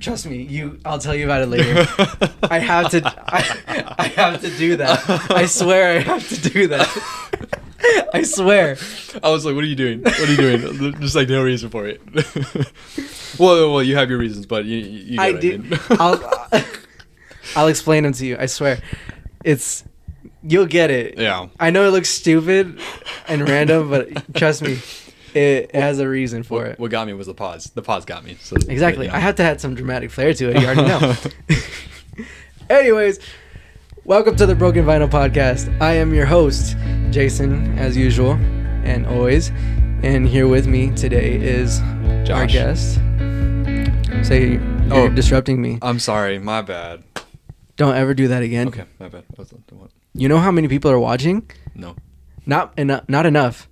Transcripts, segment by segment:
trust me. I'll tell you about it later. I have to. I have to do that. I swear I have to do that. I swear. I was like, what are you doing? What are you doing? Just like no reason for it. well, you have your reasons, but you get I what do. I mean. I'll explain them to you. I swear. You'll get it. Yeah. I know it looks stupid and random, but trust me, it has a reason for it. What got me was the pause. The pause got me. So, Exactly. you know. I had to add some dramatic flair to it. You already know. Anyways, welcome to the Broken Vinyl Podcast. I am your host, Jason, as usual and always. And here with me today is Josh. our guest. Say you're disrupting me. I'm sorry. My bad. Don't ever do that again. Okay, my bad. What? You know how many people are watching? No. Not enough.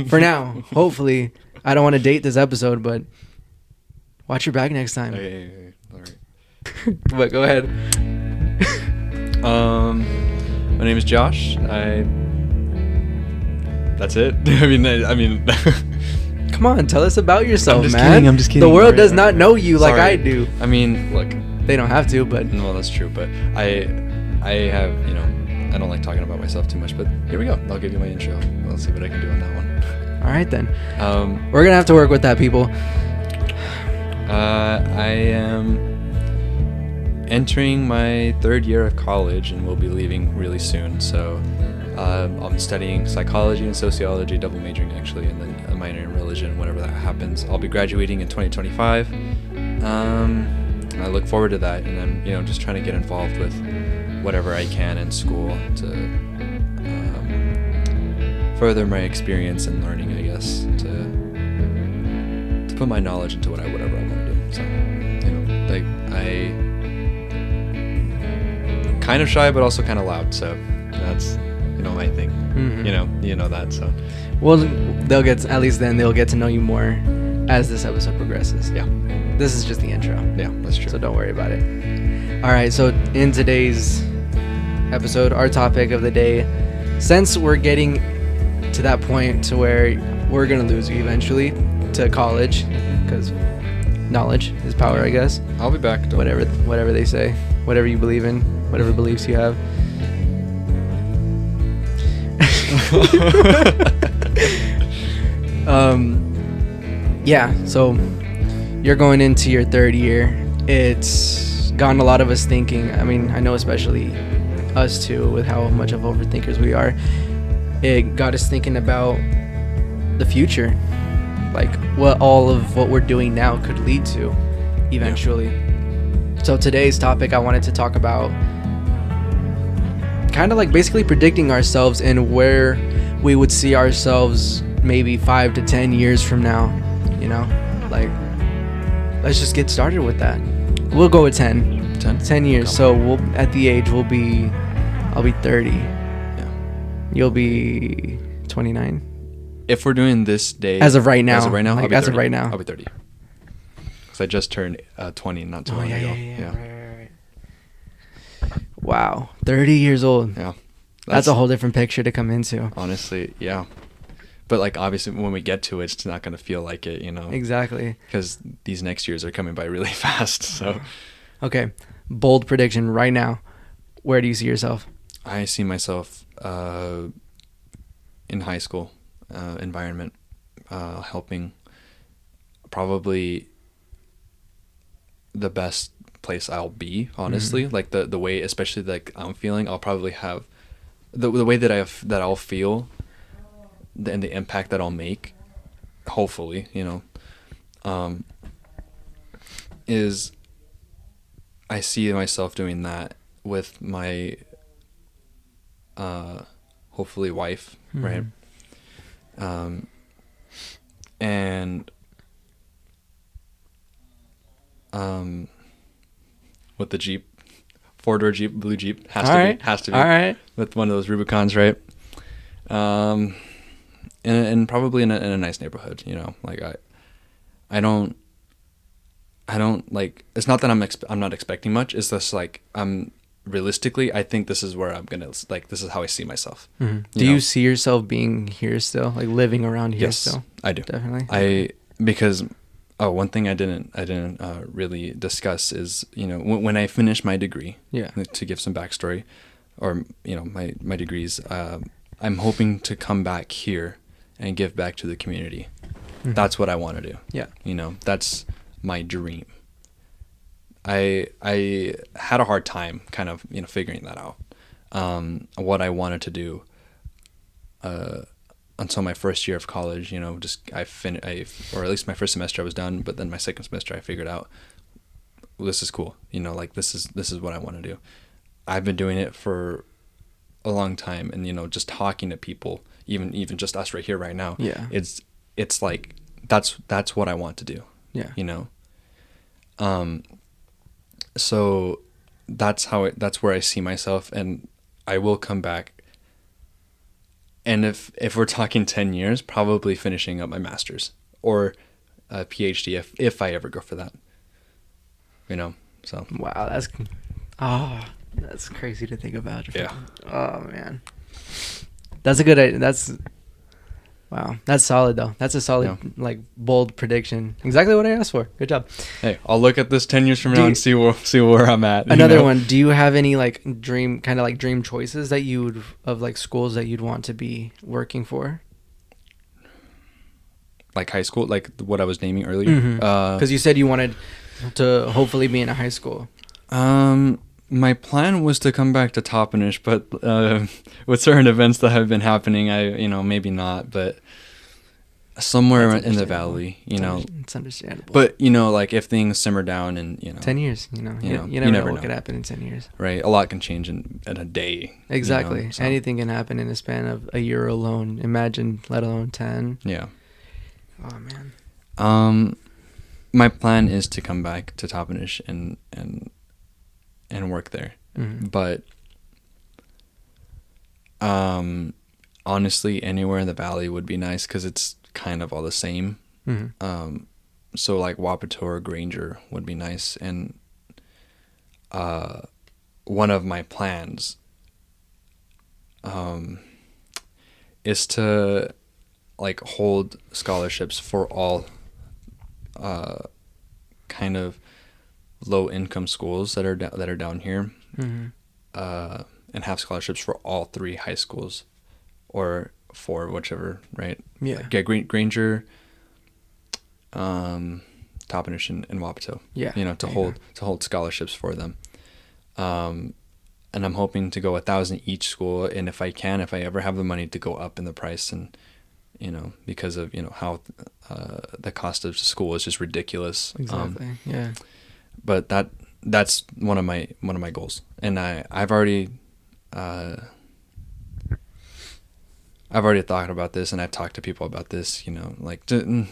For now. Hopefully. I don't want to date this episode, but watch your back next time. Hey. All right. But go ahead. My name is Josh. That's it. I mean. Come on, tell us about yourself, I'm just kidding. The world does All not right. know you like Sorry. I do. I mean, look. They don't have to, but No, that's true. But I have, I don't like talking about myself too much. But here we go. I'll give you my intro. Let's see what I can do on that one. all right then. We're We're gonna have to work with that, people. I am entering my third year of college and will be leaving really soon. So I'm studying psychology and sociology, double majoring actually, and then a minor in religion whenever that happens. I'll be graduating in 2025. I look forward to that, and I'm just trying to get involved with whatever I can in school to further my experience and learning, I guess, to put my knowledge into whatever I want to do. So, I kind of shy, but also kind of loud. So that's my thing. Mhm. You know that. So Well, they'll get to know you more as this episode progresses. yeah, This is just the intro, that's true. so don't worry about it. All right, so in today's episode, our topic of the day, since we're getting to that point to where we're gonna lose you eventually to college, because knowledge is power, I guess. I'll be back. Whatever they say, whatever you believe in, whatever beliefs you have. Yeah, so you're going into your third year. It's gotten a lot of us thinking. I mean, I know especially us too, with how much of overthinkers we are. It got us thinking about the future, like what all of what we're doing now could lead to eventually. So today's topic, I wanted to talk about kind of like basically predicting ourselves and where we would see ourselves maybe 5 to 10 years from now. Like, let's just get started with that. We'll go with 10 years. So I'll be 30. Yeah. You'll be 29. If we're doing this day As of right now. I'll Like, be as 30. of right now. I'll be 30. Because I just turned 20 not too long ago. Yeah. Right. Wow. 30 years old. Yeah. That's a whole different picture to come into. Honestly, yeah. But like obviously when we get to it, it's not going to feel like it, Exactly. Because these next years are coming by really fast. So Okay. Bold prediction right now. Where do you see yourself? I see myself in high school environment, helping probably the best place I'll be, honestly. Mm-hmm. Like the way, especially like I'm feeling, I'll probably have the way that I'll feel and the impact that I'll make, hopefully, is I see myself doing that with my hopefully wife, Mm-hmm. right? And with the Jeep, 4-door Jeep, blue Jeep, has to be. All right. With one of those Rubicons, right? And probably in a nice neighborhood, like I don't like, it's not that I'm not expecting much. It's just like realistically, I think this is where I'm gonna, like, this is how I see myself. Mm-hmm. Do you see yourself being here still, like living around here yes, still? I do. Definitely. Because Oh, one thing I didn't really discuss is, when I finish my degree. Yeah. To give some backstory, or my degrees, I'm hoping to come back here and give back to the community. Mhm. That's what I want to do. Yeah. That's my dream. I had a hard time kind of figuring that out. What I wanted to do. Until my first year of college, just or at least my first semester I was done, but then my second semester I figured out, well, this is cool. Like this is what I want to do. I've been doing it for a long time, and just talking to people, even just us right here right now. Yeah. It's like that's what I want to do. Yeah. So that's where I see myself, and I will come back. And if we're talking 10 years, probably finishing up my master's or a PhD if I ever go for that. So. Wow, that's crazy to think about. Yeah. Oh man, that's a good idea. Wow, that's solid though. That's a solid, bold prediction. Exactly what I asked for. Good job. Hey, I'll look at this 10 years from now and see where I'm at. Another one. Do you have any dream choices that you would of schools that you'd want to be working for? Like high school, like what I was naming earlier. Because you said you wanted to hopefully be in a high school. My plan was to come back to Toppenish, but with certain events that have been happening, maybe not, but somewhere in the valley, It's understandable. But, if things simmer down and, 10 years, you never know what could happen in 10 years. Right. A lot can change in a day. Exactly. So. Anything can happen in a span of a year alone. Imagine, let alone 10. Yeah. Oh, man. My plan is to come back to Toppenish and work there. Mm-hmm. But honestly, anywhere in the valley would be nice because it's kind of all the same. Mm-hmm. So like Wapato or Granger would be nice. And one of my plans is to hold scholarships for all kind of low income schools that are down here. Mm-hmm. And have scholarships for all 3 high schools, or 4, whichever, right? Yeah. Granger, Toppenish, and Wapato. Yeah. To hold scholarships for them. And I'm hoping to go 1,000 each school, and if I ever have the money to go up in the price, and because of how the cost of school is just ridiculous. Exactly. Yeah. But that's one of my goals, and I've already thought about this, and I've talked to people about this.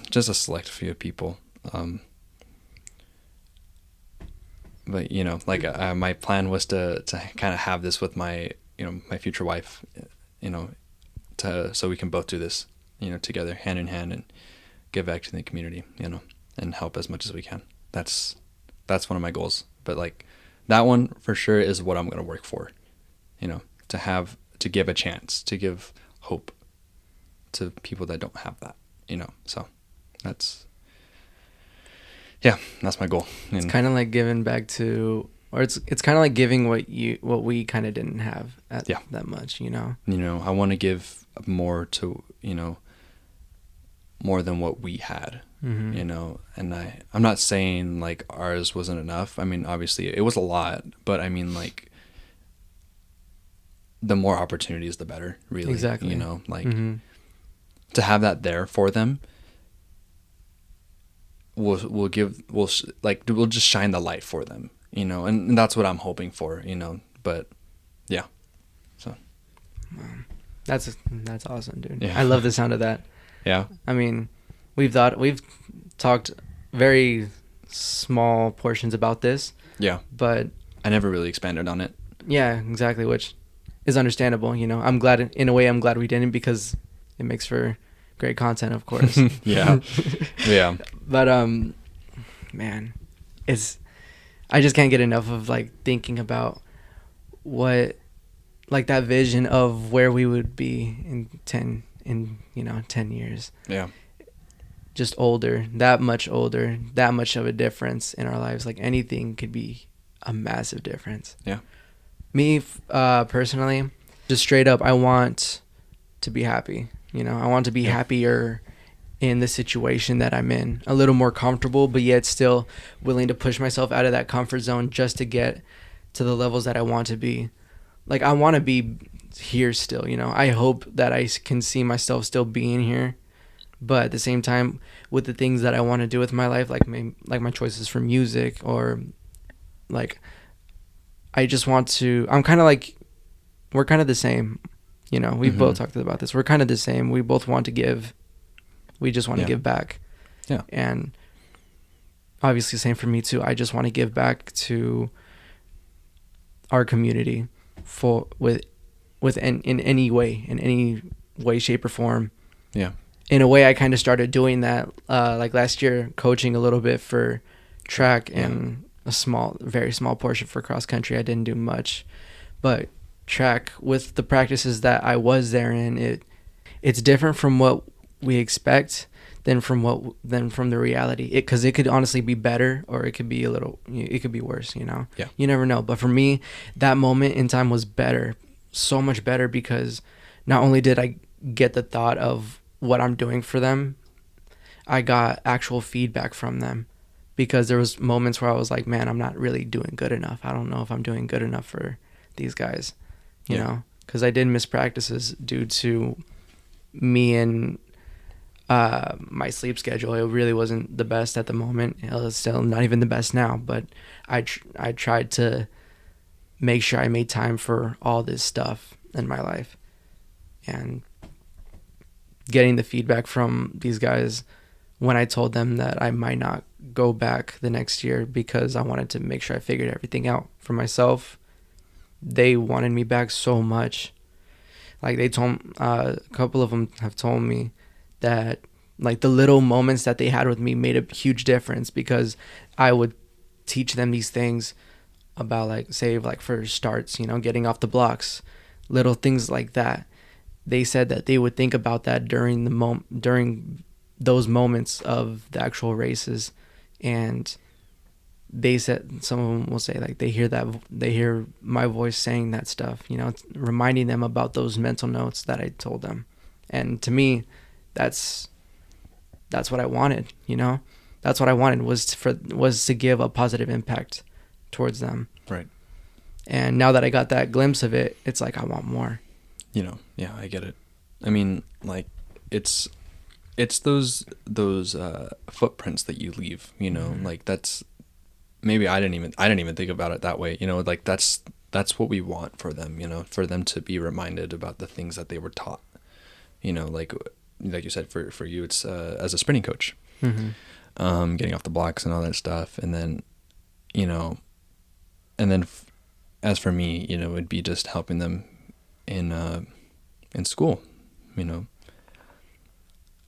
Just a select few people. But my plan was to kind of have this with my my future wife, so we can both do this together, hand in hand, and give back to the community, and help as much as we can. That's one of my goals. But that one for sure is what I'm going to work for, to give a chance, to give hope to people that don't have that, so that's my goal. And it's kind of like giving back to, or it's kind of like giving what we kind of didn't have that much, I want to give more to, more than what we had. Mm-hmm. And I'm not saying ours wasn't enough. I mean, obviously it was a lot, but I mean the more opportunities, the better, really. Exactly. Mm-hmm. To have that there for them will just shine the light for them, and that's what I'm hoping for, but yeah. So. Wow. That's awesome, dude. Yeah. I love the sound of that. Yeah. I mean, we've talked very small portions about this. Yeah. But I never really expanded on it. Yeah, exactly, which is understandable. I'm glad we didn't, because it makes for great content, of course. Yeah. Yeah. But man, I just can't get enough of thinking about what that vision of where we would be in 10 years. Yeah. just older, that much of a difference in our lives. Like anything could be a massive difference. Yeah. Me, personally, just straight up, I want to be happy. You know, I want to be Yeah. happier in the situation that I'm in, a little more comfortable, but yet still willing to push myself out of that comfort zone just to get to the levels that I want to be. Like, I want to be here still, you know. I hope that I can see myself still being here, but at the same time, with the things that I want to do with my life, like my choices for music, or like, I just want to, I'm kind of like, we're kind of the same, you know. We've both talked about this. We're kind of the same. We both want to give. We just want to give back. Yeah. And obviously same for me too. I just want to give back to our community in any way, shape or form. Yeah. In a way, I kind of started doing that like last year, coaching a little bit for track and a very small portion for cross country. I didn't do much, but track, with the practices that I was there in, it's different from what we expect than from the reality. Because it could honestly be better, or it could be worse, you know. Yeah. You never know. But for me, that moment in time was better, so much better, because not only did I get the thought of what I'm doing for them, I got actual feedback from them, because there was moments where I was like, man, I'm not really doing good enough. I don't know if I'm doing good enough for these guys, you know, because I did miss practices due to me and my sleep schedule. It really wasn't the best at the moment. It was still not even the best now, but I tried to make sure I made time for all this stuff in my life. And getting the feedback from these guys when I told them that I might not go back the next year because I wanted to make sure I figured everything out for myself, they wanted me back so much. Like, they told, a couple of them have told me that, like, the little moments that they had with me made a huge difference, because I would teach them these things about, like, say, like, for starts, you know, getting off the blocks, little things like that. They said that they would think about that during those moments of the actual races, and they said, some of them will say, like, they hear my voice saying that stuff, you know, reminding them about those mental notes that I told them. And to me, that's what I wanted, you know. That's what I wanted, was to give a positive impact towards them. Right. And now that I got that glimpse of it, it's like I want more. You know, yeah, I get it. I mean, like, it's those footprints that you leave, you know. Like, that's, maybe I didn't even think about it that way, you know. Like, that's what we want for them, you know, for them to be reminded about the things that they were taught, you know. Like you said, for you, it's as a sprinting coach, getting off the blocks and all that stuff, and then, you know, and then as for me, you know, it'd be just helping them in school, you know.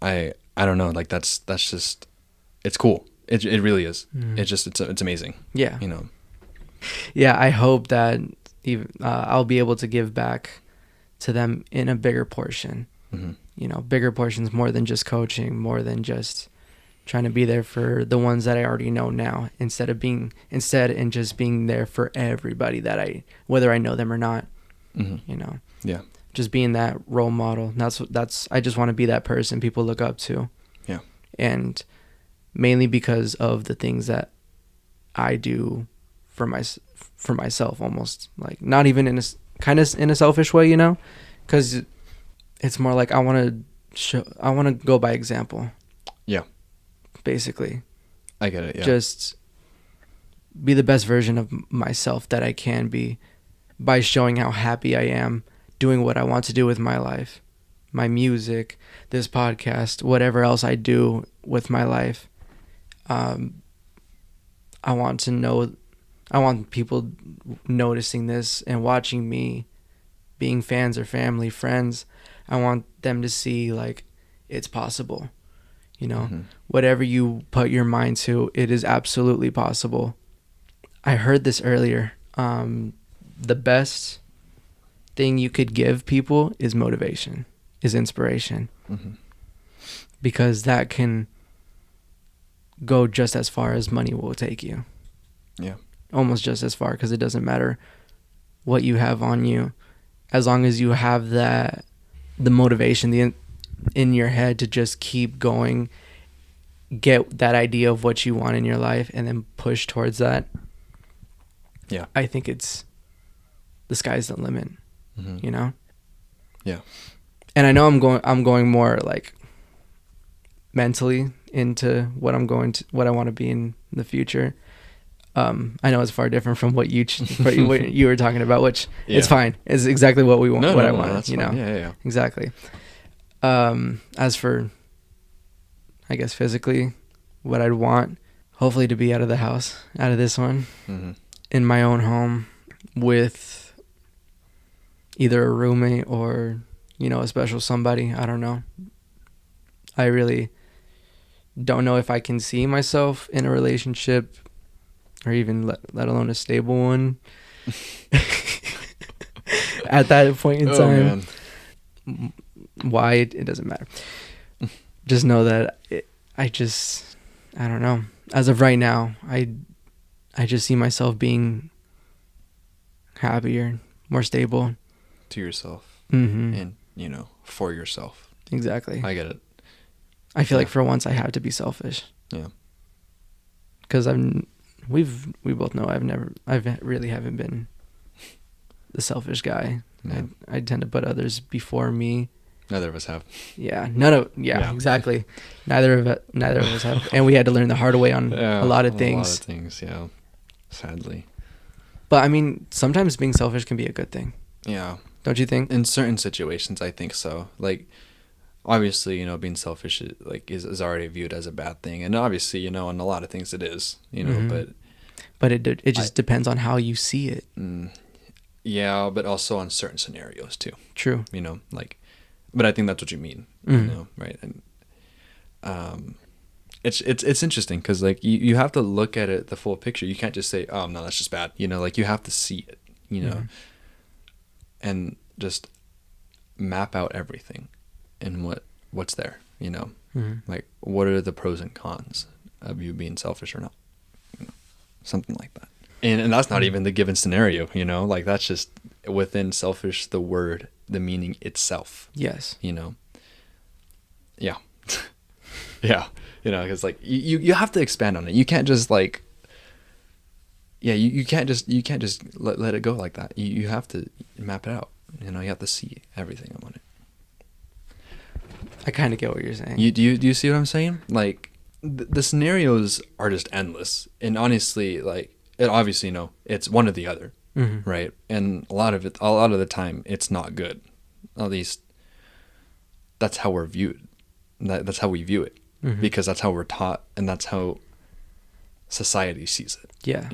I don't know, like, that's just, it's cool. It really is. It's amazing. Yeah. You know. Yeah, I hope that I'll be able to give back to them in a bigger portion. You know, bigger portions, more than just coaching, more than just trying to be there for the ones that I already know now, instead and just being there for everybody whether I know them or not. You know. Yeah. Just being that role model. I just want to be that person people look up to. Yeah. And mainly because of the things that I do for myself, almost, like, not even in a selfish way, you know, because it's more like I want to go by example. Yeah. Basically. I get it. Yeah. Just be the best version of myself that I can be, by showing how happy I am doing what I want to do with my life, my music, this podcast, whatever else I do with my life. I want people noticing this and watching me, being fans or family, friends. I want them to see, like, it's possible, you know. Whatever you put your mind to, it is absolutely possible. I heard this earlier. The best thing you could give people is motivation, is inspiration. Because that can go just as far as money will take you. Yeah. Almost just as far, because it doesn't matter what you have on you, as long as you have the motivation in your head to just keep going, get that idea of what you want in your life, and then push towards that. Yeah. I think the sky's the limit. Mm-hmm. You know. Yeah. And I know I'm going more like mentally into what I want to be in the future. I know it's far different from what what you were talking about, which it's fine. It's exactly what we want. I want. That's fine. Yeah. Exactly. As for, I guess physically, what I'd want, hopefully to be out of the house, out of this one, mm-hmm. in my own home with either a roommate or, a special somebody. I don't know. I really don't know if I can see myself in a relationship or even let alone a stable one at that point in time. Man. Why it doesn't matter. Just know that I don't know. As of right now, I just see myself being happier, more stable to yourself, and for yourself. Exactly. I get it. I feel like for once I have to be selfish. Yeah. Because we both know I really haven't been the selfish guy. Yeah. I tend to put others before me. Neither of us have. Yeah. Exactly. Neither of us have. And we had to learn the hard way on a lot of things. A lot of things, yeah. Sadly. But I mean, sometimes being selfish can be a good thing. Yeah. Don't you think? In certain situations, I think so. Like, obviously, being selfish is already viewed as a bad thing, and obviously, in a lot of things it is, mm-hmm. but it just depends on how you see it. Yeah, but also on certain scenarios too. True. But I think that's what you mean, mm-hmm. Right? And it's interesting because you have to look at it the full picture. You can't just say, oh no, that's just bad. You have to see it, mm-hmm. and just map out everything and what's there, mm-hmm. Like what are the pros and cons of you being selfish or not, something like that. And that's not even the given scenario, like that's just within selfish, the word, the meaning itself. Yes. Yeah. Yeah. Because you have to expand on it. You can't just you can't just let it go like that. You have to map it out. You have to see everything on it. I kind of get what you're saying. Do you see what I'm saying? Like the scenarios are just endless, and honestly, it obviously it's one or the other, mm-hmm. right? And a lot of the time, it's not good. At least that's how we're viewed. That's how we view it, mm-hmm. because that's how we're taught, and that's how society sees it. Yeah.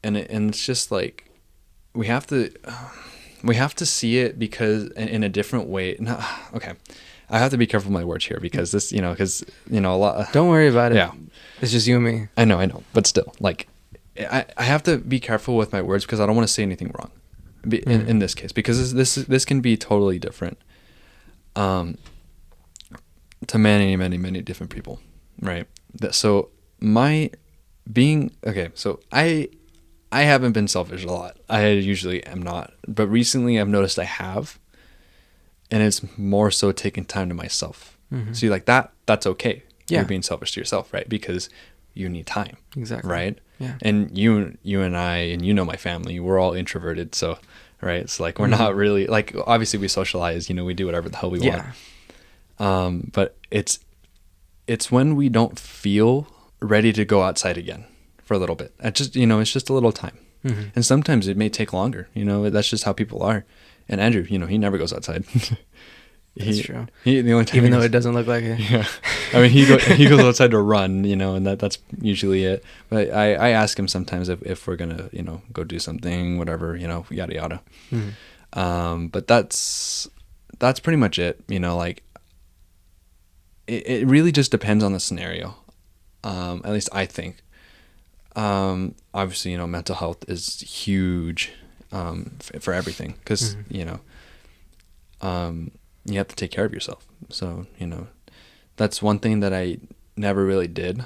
And it's just we have to see it because in a different way. No, okay. I have to be careful with my words here because this, because, a lot. Don't worry about it. Yeah. It's just you and me. I know. But still, I have to be careful with my words because I don't want to say anything wrong in this case, because this can be totally different to many, many, many different people. Right. So I haven't been selfish a lot. I usually am not. But recently I've noticed I have. And it's more so taking time to myself. Mm-hmm. See, that's okay. Yeah. You're being selfish to yourself, right? Because you need time. Exactly. Right? Yeah. And you and I, and my family, we're all introverted. So, right? It's we're mm-hmm. not really, obviously we socialize, we do whatever the hell we want. But it's when we don't feel ready to go outside again for a little bit. It's just a little time. Mm-hmm. And sometimes it may take longer, that's just how people are. And Andrew, he never goes outside. That's true. The only time even though it doesn't look like it. Yeah. I mean, he goes outside to run, and that's usually it. But I ask him sometimes if we're going to, go do something, whatever, yada, yada. Mm-hmm. But that's pretty much it. It really just depends on the scenario. At least I think. Obviously, mental health is huge. For everything, because mm-hmm. You have to take care of yourself. So that's one thing that never really did.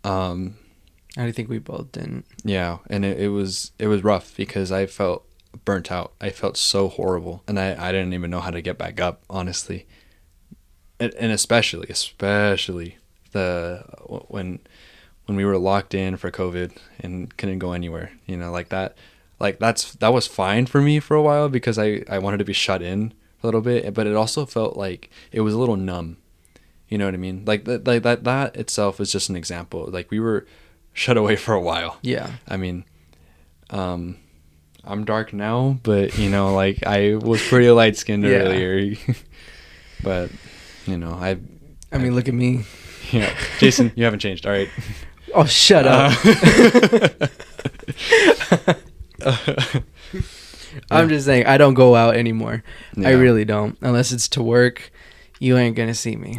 I think we both didn't. Yeah, and it was rough because I felt burnt out. I felt so horrible, and I didn't even know how to get back up, honestly. And especially the when we were locked in for COVID and couldn't go anywhere, like that. Like that was fine for me for a while because I wanted to be shut in a little bit, but it also felt like it was a little numb. You know what I mean? Like that itself is just an example. Like we were shut away for a while. Yeah. I mean, I'm dark now, but like I was pretty light skinned earlier. But I mean, look at me. Yeah, Jason, you haven't changed. All right. Oh, shut up. I'm just saying, I don't go out anymore. Yeah. I really don't. Unless it's to work, you ain't gonna see me.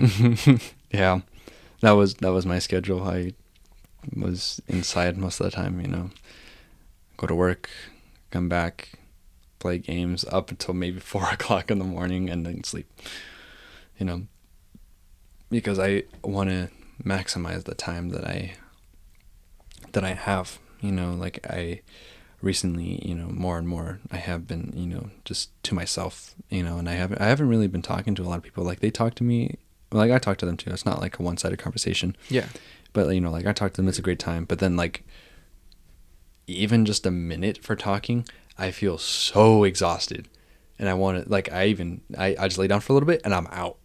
Yeah, that was my schedule. I was inside most of the time. Go to work, come back, play games up until maybe 4 o'clock in the morning, and then sleep. Because I want to maximize the time that I have. Like I recently, more and more I have been, just to myself, and I haven't really been talking to a lot of people. Like they talk to me, like I talk to them too. It's not like a one-sided conversation. Yeah. But like I talk to them, it's a great time. But then like even just a minute for talking, I feel so exhausted, and I want to like I just lay down for a little bit and I'm out.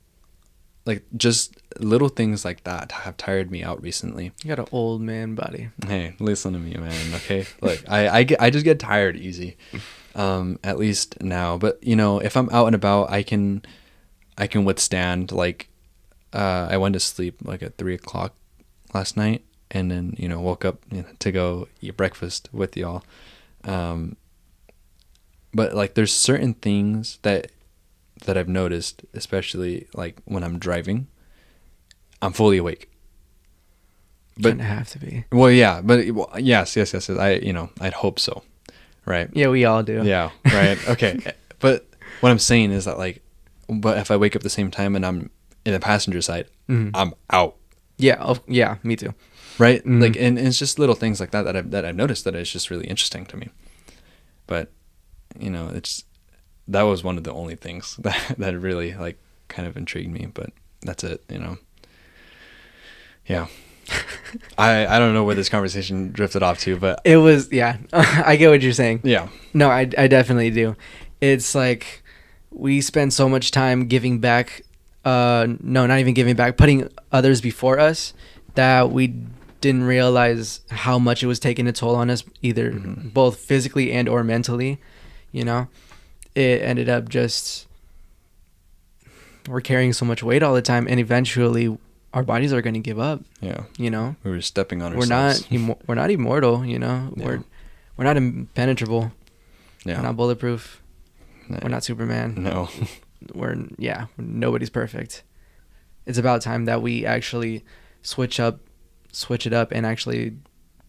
Like just little things like that have tired me out recently. You got an old man body. Hey, listen to me, man. Okay, look, I just get tired easy, at least now. But if I'm out and about, I can withstand. Like, I went to sleep like at 3 o'clock last night, and then woke up to go eat breakfast with y'all. But like, there's certain things that I've noticed, especially like when I'm driving, I'm fully awake. But kind of have to be. Well, yeah, but yes. I'd hope so, right? Yeah, we all do. Yeah, right. Okay, but what I'm saying is that like, but if I wake up the same time and I'm in the passenger side, I'm out. Yeah. Yeah. Me too. Right. Mm-hmm. Like, and it's just little things like that I've noticed that it's just really interesting to me. But that was one of the only things that really like kind of intrigued me, but that's it, Yeah. I don't know where this conversation drifted off to, but it was, yeah, I get what you're saying. Yeah. No, I definitely do. It's like we spend so much time giving back, no, not even giving back, putting others before us, that we didn't realize how much it was taking a toll on us, either both physically and or mentally, It ended up just, we're carrying so much weight all the time, and eventually our bodies are going to give up. Yeah. We were stepping on ourselves. We're not immortal, Yeah. We're not impenetrable. Yeah. We're not bulletproof. No. We're not Superman. No. Nobody's perfect. It's about time that we actually switch it up and actually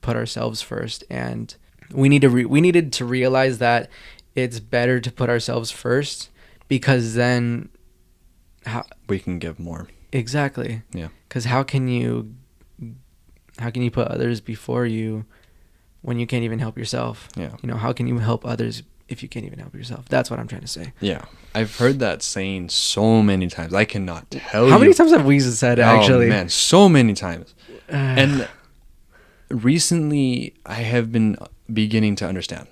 put ourselves first. And we needed to realize that it's better to put ourselves first, because then we can give more. Exactly. Yeah. Because how can you put others before you when you can't even help yourself? Yeah. How can you help others if you can't even help yourself? That's what I'm trying to say. Yeah. I've heard that saying so many times. I cannot tell you. How many times have we said it, actually? Oh, man, so many times. And recently, I have been beginning to understand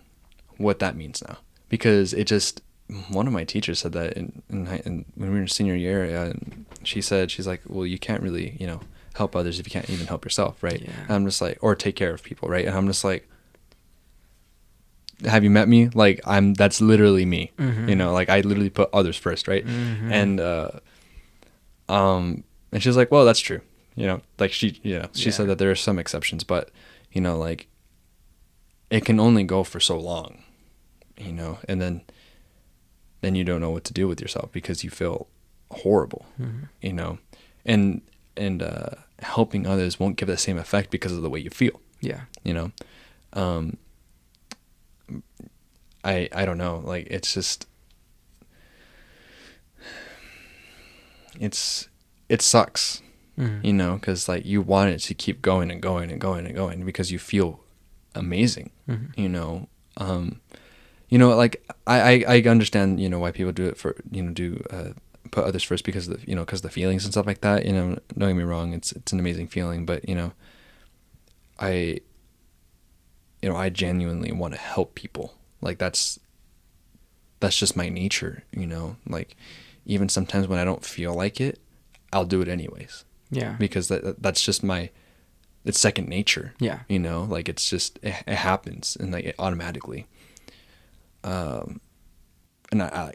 what that means now. Because it just, one of my teachers said that when we were in senior year, she's like, well, you can't really, help others if you can't even help yourself, right? Yeah. And I'm just like, or take care of people, right? And I'm just like, have you met me? Like, that's literally me, like I literally put others first, right? And she's like, well, that's true, like she said that there are some exceptions, but like it can only go for so long. And then you don't know what to do with yourself because you feel horrible, and helping others won't give the same effect because of the way you feel. Yeah. I don't know. Like, it's just, it sucks you know, because like you want it to keep going and going and going and going because you feel amazing, you know. You know, like I understand, you know, why people do it for, you know, put others first because of the, you know, because the feelings and stuff like that, you know. Don't get me wrong, it's an amazing feeling, but you know, I genuinely want to help people. Like that's just my nature, you know. Like even sometimes when I don't feel like it, I'll do it anyways. Yeah. Because that's just it's second nature. Yeah. You know, like it's just it happens and like it automatically. And I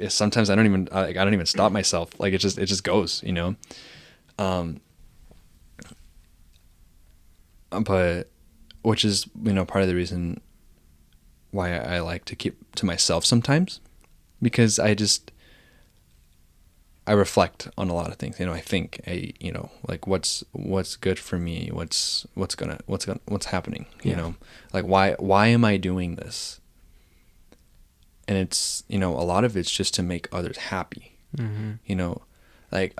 sometimes I don't even stop myself. Like it just goes, you know. But which is, you know, part of the reason why I like to keep to myself sometimes, because I reflect on a lot of things. You know, I think, you know, like what's good for me, what's happening, you Yeah. know, like why am I doing this? And it's, you know, a lot of it's just to make others happy. You know, like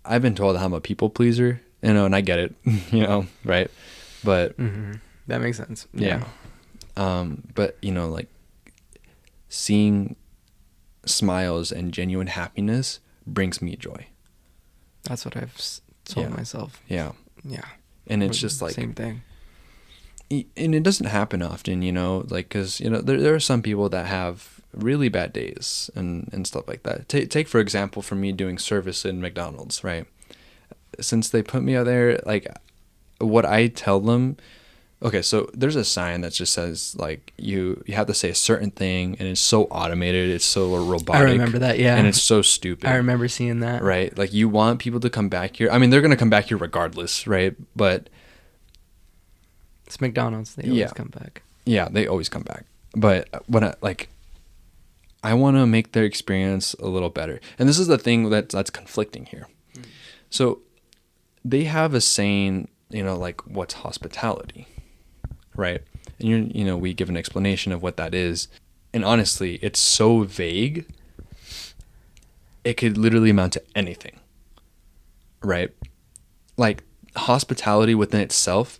I've been told I'm a people pleaser, you know, and I get it, you know, right? But that makes sense. Yeah. But you know, like seeing smiles and genuine happiness brings me joy. That's what I've told myself. Yeah. Yeah. And it's just like same thing. And it doesn't happen often, you know, like, cause you know, there are some people that have really bad days and stuff like that. Take for example, for me doing service in McDonald's, right? Since they put me out there, like what I tell them, okay, so there's a sign that just says like you have to say a certain thing, and it's so automated, it's so robotic. I remember that, yeah. And it's so stupid. I remember seeing that. Right? Like you want people to come back here. I mean, they're gonna come back here regardless, right? But it's McDonald's. They always come back. Yeah, they always come back. But when I want to make their experience a little better, and this is the thing that's conflicting here. So they have a saying, you know, like what's hospitality, right? And you know, we give an explanation of what that is, and honestly, it's so vague. It could literally amount to anything, right? Like hospitality within itself,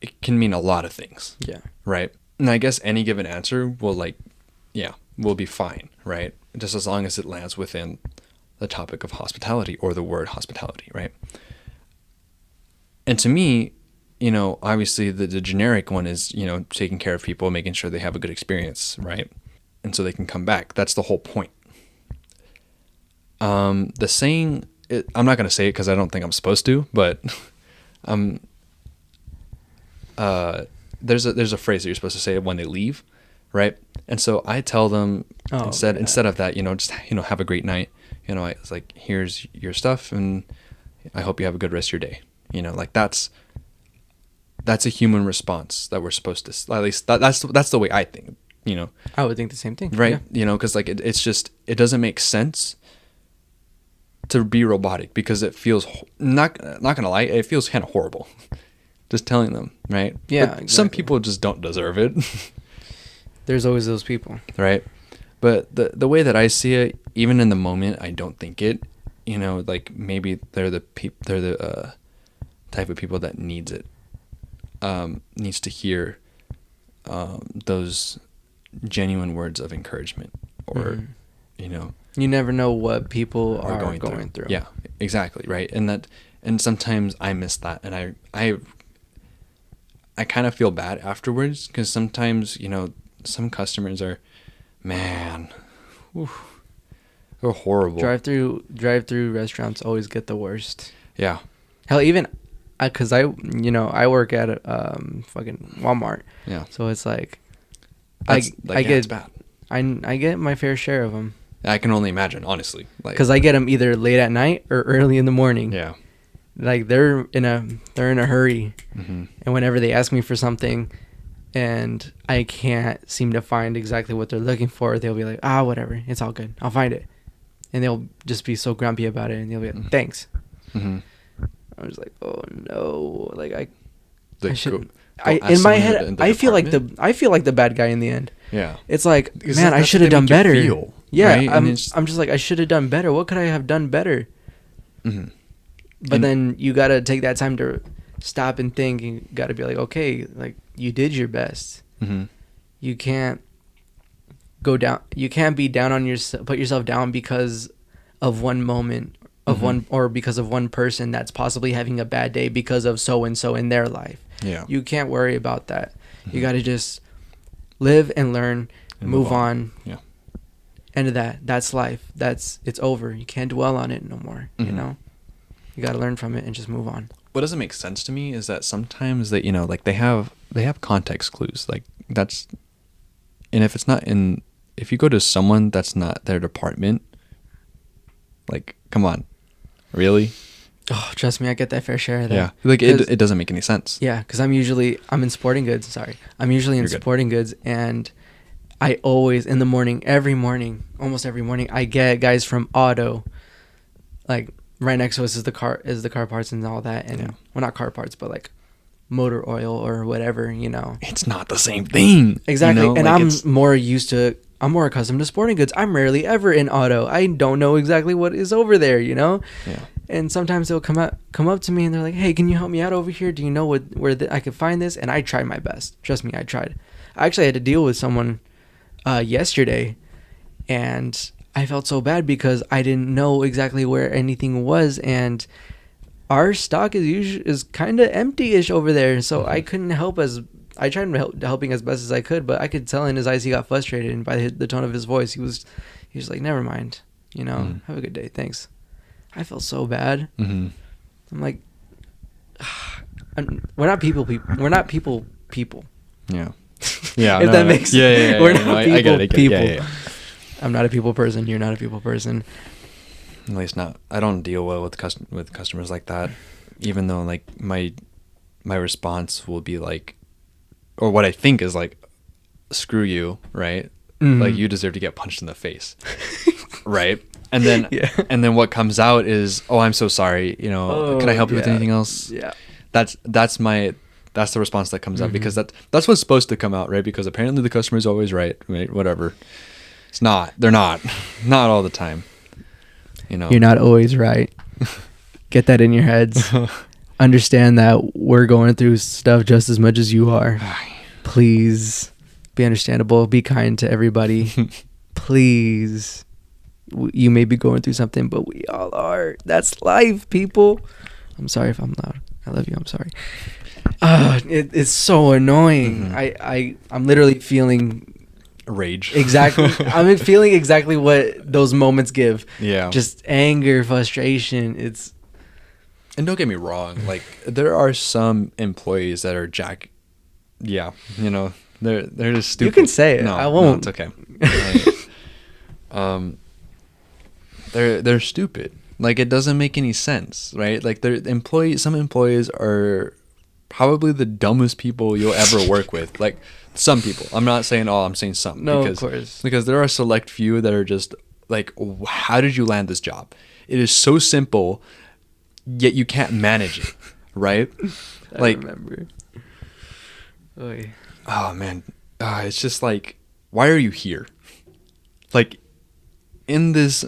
it can mean a lot of things. Yeah. Right. And I guess any given answer will be fine, right? Just as long as it lands within the topic of hospitality or the word hospitality, right? And to me, you know, obviously the generic one is, you know, taking care of people, making sure they have a good experience, right? And so they can come back. That's the whole point. The saying, I'm not going to say it because I don't think I'm supposed to, but there's a phrase that you're supposed to say when they leave, right? And so I tell them instead of that, you know, just, you know, have a great night. You know, it's like, here's your stuff, and I hope you have a good rest of your day. You know, like that's a human response that we're supposed to, at least that's the way I think. You know, I would think the same thing, right? Yeah. You know, because like it's just, it doesn't make sense to be robotic, because it feels not gonna lie, it feels kind of horrible. Just telling them, right? Yeah, exactly. Some people just don't deserve it. There's always those people, right? But the way that I see it, even in the moment, I don't think it. You know, like maybe they're the type of people that needs it, needs to hear those genuine words of encouragement, or you know, you never know what people are going through. Yeah, exactly, right. And sometimes I miss that, and I kind of feel bad afterwards, because sometimes, you know, some customers are, man, they're horrible. Drive-through restaurants always get the worst. Yeah. Hell, even because I work at fucking Walmart. Yeah. So it's like, it's bad. I get my fair share of them. I can only imagine, honestly. Because I get them either late at night or early in the morning. Yeah. Like they're in a hurry, and whenever they ask me for something, and I can't seem to find exactly what they're looking for, they'll be like, whatever, it's all good, I'll find it, and they'll just be so grumpy about it, and they'll be like, thanks. I'm just like, oh no, like I should. In my head, I feel like the bad guy in the end. Yeah. It's like, man, I should have done better. Yeah, right? I'm just like, I should have done better. What could I have done better? But And- then you gotta take that time to stop and think. You gotta be like, okay, like you did your best. Mm-hmm. You can't go down. You can't be down on yourself. Put yourself down because of one moment of Mhm. one, or because of one person that's possibly having a bad day because of so and so in their life. Yeah. You can't worry about that. You Mhm. gotta just live and learn, And move on. Yeah. End of that. That's life. It's over. You can't dwell on it no more. You Mhm. know. You gotta learn from it and just move on. What doesn't make sense to me is that sometimes that, you know, like they have context clues, like that's, and if it's not in, if you go to someone that's not their department, like, come on, really? Oh, trust me, I get that fair share of that. Yeah, like 'Cause- it doesn't make any sense. Yeah, because I'm in sporting goods. Sorry, I'm usually in You're good. sporting goods, and I always in the morning, almost every morning, I get guys from auto, like right next to us is the car parts and all that, and Yeah. well, not car parts, but like motor oil or whatever, you know. It's not the same thing. Exactly, you know? and Like, I'm more accustomed to sporting goods. I'm rarely ever in auto. I don't know exactly what is over there, you know. Yeah. And sometimes they'll come up to me and they're like, "Hey, can you help me out over here? Do you know where I could find this?" And I tried my best. Trust me, I tried. I actually had to deal with someone yesterday, and I felt so bad because I didn't know exactly where anything was, and our stock is kind of empty-ish over there. So I couldn't help I tried helping as best as I could, but I could tell in his eyes he got frustrated, and by the tone of his voice, he was like, "Never mind, you know, have a good day, thanks." I felt so bad. Mhm. I'm like, we're not people. We're not people. Yeah. Yeah. If that makes sense. Yeah. We're No, not I get it. I get it. people. Yeah. I'm not a people person. You're not a people person. At least not. I don't deal well with customers like that. Even though like my response will be like, or what I think is like, screw you, right? Mhm. Like you deserve to get punched in the face, right? And then Yeah. and then what comes out is, oh, I'm so sorry. You know, can I help you with yeah. anything else? Yeah. That's the response that comes out, because that's what's supposed to come out, right? Because apparently the customer is always right? Whatever. It's not. They're not. Not all the time. You know. You're not always right. Get that in your heads. Understand that we're going through stuff just as much as you are. Please be understandable. Be kind to everybody. Please. You may be going through something, but we all are. That's life, people. I'm sorry if I'm loud. I love you. I'm sorry. It's so annoying. I'm literally feeling Rage. exactly. I'm feeling exactly what those moments give. Yeah. Just anger, frustration. And don't get me wrong, like there are some employees that are yeah, you know, they're just stupid. You can say it. No, I won't. No, it's okay. Like, they're stupid. Like it doesn't make any sense, right? Like some employees are probably the dumbest people you'll ever work with. Like some people. I'm not saying all, I'm saying some. No, because, of course. Because there are a select few that are just like, how did you land this job? It is so simple, yet you can't manage it, right? I remember. Oy. Oh man, it's just like, why are you here? Like, in this,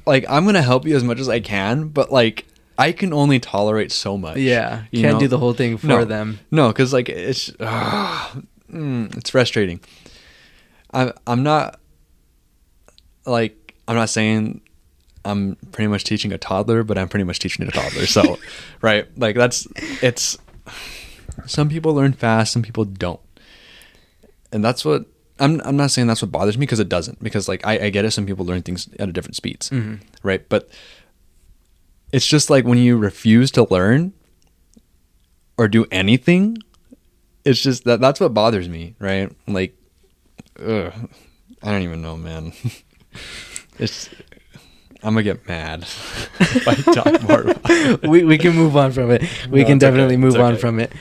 like, I'm gonna help you as much as I can, but like, I can only tolerate so much. Yeah, you can't know? do the whole thing for No. them. No, because like it's frustrating. I'm not saying I'm pretty much teaching a toddler, but I'm pretty much teaching a toddler. So, right, like it's. Some people learn fast, some people don't, and that's what I'm not saying that's what bothers me, because it doesn't. Because like I get it, some people learn things at a different speeds, right? But it's just like when you refuse to learn or do anything, it's just that's what bothers me, right? Like, I don't even know, man. I'm gonna get mad if I talk more about it. We can move on from it. We No, can it's okay. definitely move It's on okay. from it.